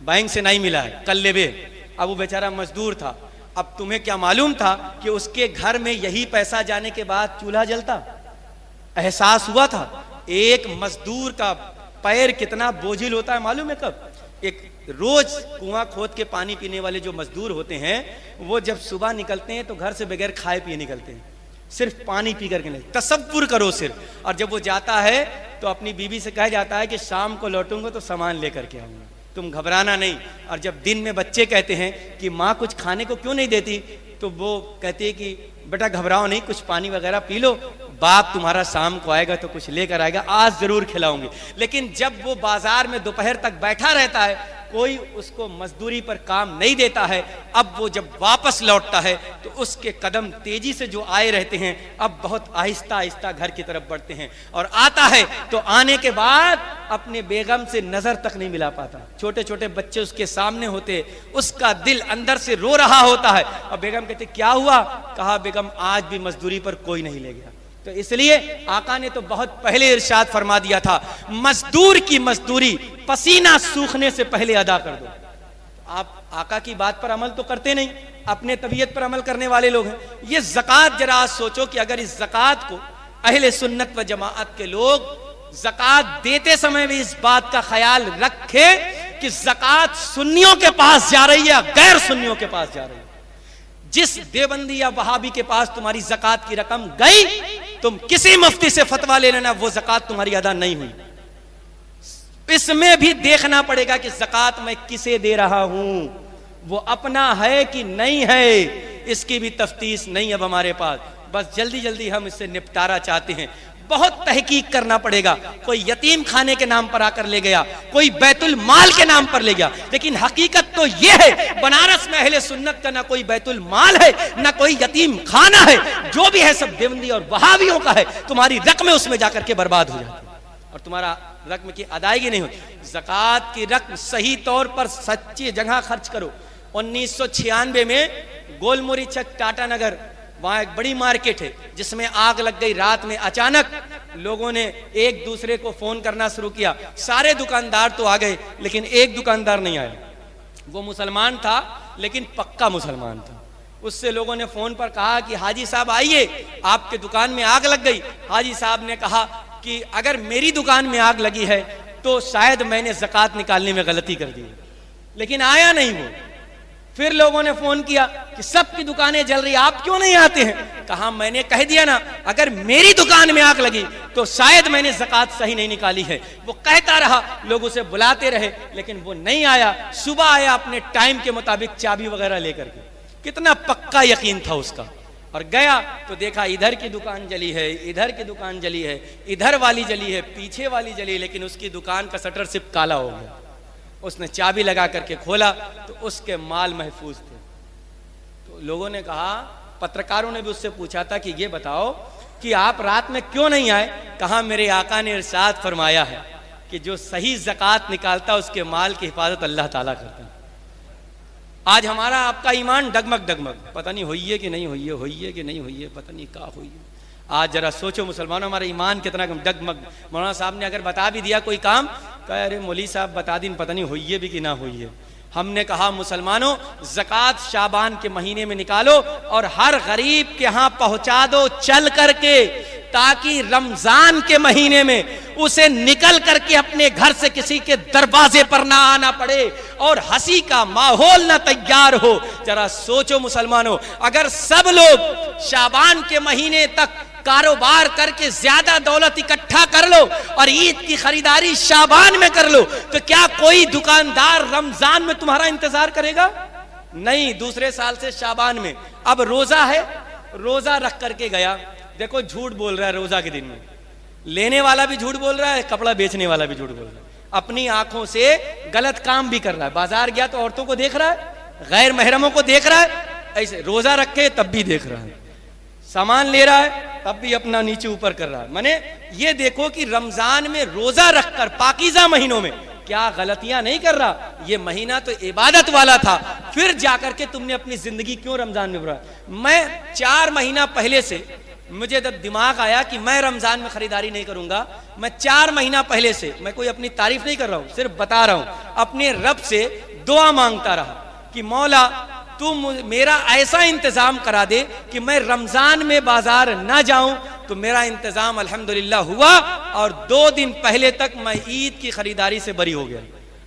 Bank से नहीं मिला है, कल लेबे। अब वो बेचारा मजदूर था। अब तुम्हें क्या मालूम था कि उसके घर में यही पैसा जाने के बाद चूल्हा जलता? एहसास हुआ था? एक मजदूर का पैर कितना बोझिल होता है मालूम है कब? एक रोज कुआं खोद के पानी पीने वाले जो मजदूर होते हैं, वो जब सुबह निकलते हैं तो घर से बगैर खाए पिए निकलते हैं, सिर्फ पानी पी करके नहीं। तसव्वुर करो सिर्फ। और जब वो जाता है तो अपनी बीवी से कहा जाता है कि शाम को लौटूंगा तो सामान लेकर के आऊंगा, तुम घबराना नहीं। और जब दिन में बच्चे कहते हैं कि माँ कुछ खाने को क्यों नहीं देती, तो वो कहती है कि बेटा घबराओ नहीं, कुछ पानी वगैरह पी लो, बाप तुम्हारा शाम को आएगा तो कुछ लेकर आएगा, आज जरूर खिलाऊंगी। लेकिन जब वो बाजार में दोपहर तक बैठा रहता है, कोई उसको मजदूरी पर काम नहीं देता है, अब वो जब वापस लौटता है तो उसके कदम तेजी से जो आए रहते हैं, अब बहुत आहिस्ता आहिस्ता घर की तरफ बढ़ते हैं। और आता है तो आने के बाद अपने बेगम से नजर तक नहीं मिला पाता। छोटे छोटे बच्चे उसके सामने होते, उसका दिल अंदर से रो रहा होता है। और बेगम कहते क्या हुआ? कहा बेगम आज भी मजदूरी पर कोई नहीं ले गया। तो इसलिए आका ने तो बहुत पहले इरशाद फरमा दिया था, मजदूर की मजदूरी पसीना सूखने से पहले अदा कर दो। आप आका की बात पर अमल तो करते नहीं, अपने तबीयत पर अमल करने वाले लोग हैं। ये ज़कात जरा सोचो कि अगर इस ज़कात को अहले सुन्नत व जमाअत के लोग ज़कात देते समय भी इस बात का ख्याल रखे कि ज़कात सुन्नियों के पास जा रही है, गैर सुन्नियों के पास जा रही है। जिस देवबंदी या वहाबी के पास तुम्हारी ज़कात की रकम गई, तुम किसी मुफ्ती से फतवा ले लेना, वो ज़कात तुम्हारी अदा नहीं हुई। इसमें भी देखना पड़ेगा कि ज़कात मैं किसे दे रहा हूं, वो अपना है कि नहीं है, इसकी भी तफ्तीश नहीं अब हमारे पास। बस जल्दी जल्दी हम इससे निपटारा चाहते हैं। बहुत तहकीक करना पड़ेगा। कोई यतीम खाने के नाम पर आकर ले गया, कोई बैतुल माल के नाम पर ले गया, लेकिन हकीकत तो यह है बनारस में अहले सुन्नत का ना कोई बैतुल माल है, ना कोई यतीम खाना है। जो भी है सब देवबंदी और वहाबियों का है। तुम्हारी रकमें उसमें जाकर के बर्बाद हो जाती है और तुम्हारा रकम की अदायगी नहीं होती। ज़कात की रकम सही तौर पर सच्ची जगह खर्च करो। 1996 में गोलमुरी चक टाटा नगर, वहां एक बड़ी मार्केट है जिसमें आग लग गई रात में। अचानक लोगों ने एक दूसरे को फोन करना शुरू किया। सारे दुकानदार तो आ गए, लेकिन एक दुकानदार नहीं आया। वो मुसलमान था, लेकिन पक्का मुसलमान था। उससे लोगों ने फोन पर कहा कि हाजी साहब आइए, आपके दुकान में आग लग गई। हाजी साहब ने कहा कि अगर मेरी दुकान में आग लगी है तो शायद मैंने ज़कात निकालने में गलती कर दी, लेकिन आया नहीं वो। फिर लोगों ने फोन किया कि सबकी दुकानें जल रही, आप क्यों नहीं आते हैं? कहा मैंने कह दिया ना, अगर मेरी दुकान में आग लगी तो शायद मैंने ज़कात सही नहीं निकाली है। वो कहता रहा, लोग उसे बुलाते रहे, लेकिन वो नहीं आया। सुबह आया अपने टाइम के मुताबिक चाबी वगैरह लेकर के। कितना पक्का यकीन था उसका। और गया तो देखा इधर की दुकान जली है, इधर की दुकान जली है, इधर वाली जली है, पीछे वाली जली, लेकिन उसकी दुकान का शटर सिर्फ काला हो गया। उसने चाबी लगा करके खोला तो उसके माल महफूज थे। तो लोगों ने कहा, पत्रकारों ने भी उससे पूछा था कि ये बताओ कि आप रात में क्यों नहीं आए? कहा मेरे आका ने इरशाद फरमाया है कि जो सही ज़कात निकालता उसके माल की हिफाजत अल्लाह ताला करता है। आज हमारा आपका ईमान डगमग डगमग, पता नहीं हुई है कि नहीं हुई है, हुई है कि नहीं हुई है, पता नहीं क्या हुई है। आज जरा सोचो मुसलमानों, हमारा ईमान कितना डगमग। मौलाना साहब ने अगर बता भी दिया कोई काम, कह अरे मौली साहब बता दिन, पता नहीं हुई है भी कि ना हुई है। हमने कहा मुसलमानों, ज़कात शाबान के महीने में निकालो और हर गरीब के यहाँ पहुंचा दो चल करके, ताकि रमजान के महीने में उसे निकल करके अपने घर से किसी के दरवाजे पर ना आना पड़े और हंसी का माहौल ना तैयार हो। जरा सोचो मुसलमानों, अगर सब लोग शाबान के महीने तक कारोबार करके ज्यादा दौलत इकट्ठा कर लो और ईद की खरीदारी शाबान में कर लो, तो क्या कोई दुकानदार रमजान में तुम्हारा इंतजार करेगा? नहीं। दूसरे साल से शाबान में, अब रोजा है, रोजा रख करके गया, देखो झूठ बोल रहा है रोजा के दिन में, लेने वाला भी झूठ बोल रहा है, कपड़ा बेचने वाला भी झूठ बोल रहा है, अपनी आंखों से गलत काम भी कर रहा है। बाजार गया तो औरतों को देख रहा है, गैर महरमों को देख रहा है, ऐसे रोजा रखे तब भी देख रहा है, सामान ले रहा है तब भी अपना नीचे ऊपर कर रहा है। माने ये देखो कि रमजान में रोजा रखकर पाकीज़ा महीनों में क्या गलतियां नहीं कर रहा। ये महीना तो इबादत वाला था, फिर जाकर के तुमने अपनी जिंदगी क्यों रमजान में बुरा। मैं 4 महीना पहले से मुझे जब दिमाग आया कि मैं रमजान में खरीदारी नहीं करूंगा, मैं 4 महीना पहले से, मैं कोई अपनी तारीफ नहीं कर रहा हूं, सिर्फ बता रहा हूं, अपने रब से दुआ मांगता रहा कि मौला तू मेरा ऐसा इंतजाम करा दे कि मैं रमजान में बाजार ना जाऊं। तो मेरा इंतजाम अल्हम्दुलिल्लाह हुआ और 2 दिन पहले तक मैं ईद की खरीदारी से बरी हो गया।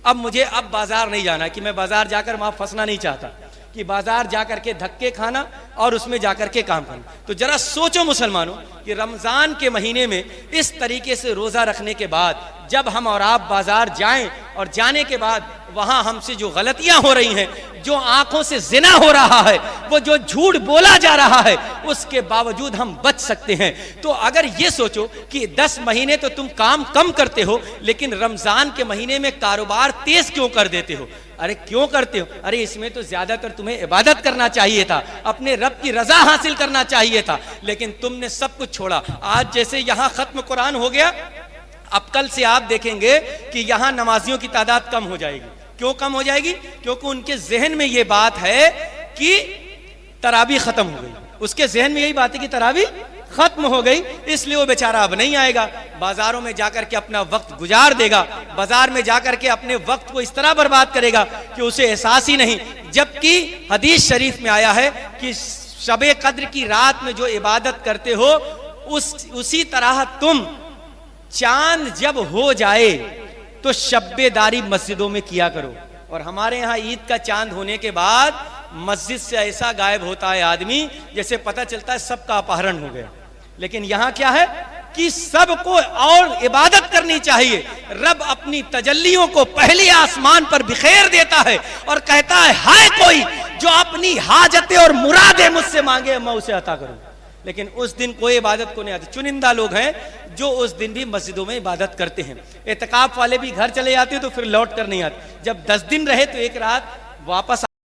अब मुझे अब बाजार नहीं जाना, कि मैं बाजार जाकर वहां फंसना नहीं चाहता, कि बाजार जाकर के धक्के खाना और उसमें जाकर के काम करना। तो जरा सोचो मुसलमानों कि रमजान के महीने में इस तरीके से रोजा रखने के बाद जब हम और आप बाजार जाएं और जाने के बाद वहां हमसे जो गलतियां हो रही हैं, जो आंखों से जिना हो रहा है, वो जो झूठ बोला जा रहा है, उसके बावजूद हम बच सकते हैं। तो अगर ये सोचो कि 10 महीने तो तुम काम कम करते हो, लेकिन रमजान के महीने में कारोबार तेज क्यों कर देते हो? अरे क्यों करते हो? अरे इसमें तो ज्यादातर तुम्हें इबादत करना चाहिए था, अपने रब की रजा हासिल करना चाहिए था, लेकिन तुमने सब कुछ छोड़ा। आज जैसे यहां खत्म कुरान हो गया, अब कल से आप देखेंगे कि यहां नमाजियों की तादाद कम हो जाएगी। क्यों कम हो जाएगी? क्योंकि उनके जहन में यह बात है कि तरावी खत्म हो गई, उसके जहन में यही बात है कि तरावी खत्म हो गई, इसलिए वो बेचारा अब नहीं आएगा, बाजारों में जाकर के अपना वक्त गुजार देगा, बाजार में जाकर के अपने वक्त को इस तरह बर्बाद करेगा कि उसे एहसास ही नहीं। जबकि हदीस शरीफ में आया है कि शबे कद्र की रात में जो इबादत करते हो उसी तरह तुम चांद जब हो जाए तो शब्बेदारी मस्जिदों में किया करो। और हमारे यहाँ ईद का चांद होने के बाद मस्जिद से ऐसा गायब होता है आदमी जैसे पता चलता है सबका अपहरण हो गया। लेकिन यहाँ क्या है कि सबको और इबादत करनी चाहिए। रब अपनी तजल्लियों को पहले आसमान पर बिखेर देता है और कहता है हाय कोई जो अपनी हाजतें और मुरादें मुझसे मांगे मैं उसे अता करूं। लेकिन उस दिन कोई इबादत को नहीं आती। चुनिंदा लोग हैं जो उस दिन भी मस्जिदों में इबादत करते हैं। एतकाफ वाले भी घर चले जाते हैं तो फिर लौट कर नहीं आते। जब 10 दिन रहे तो एक रात वापस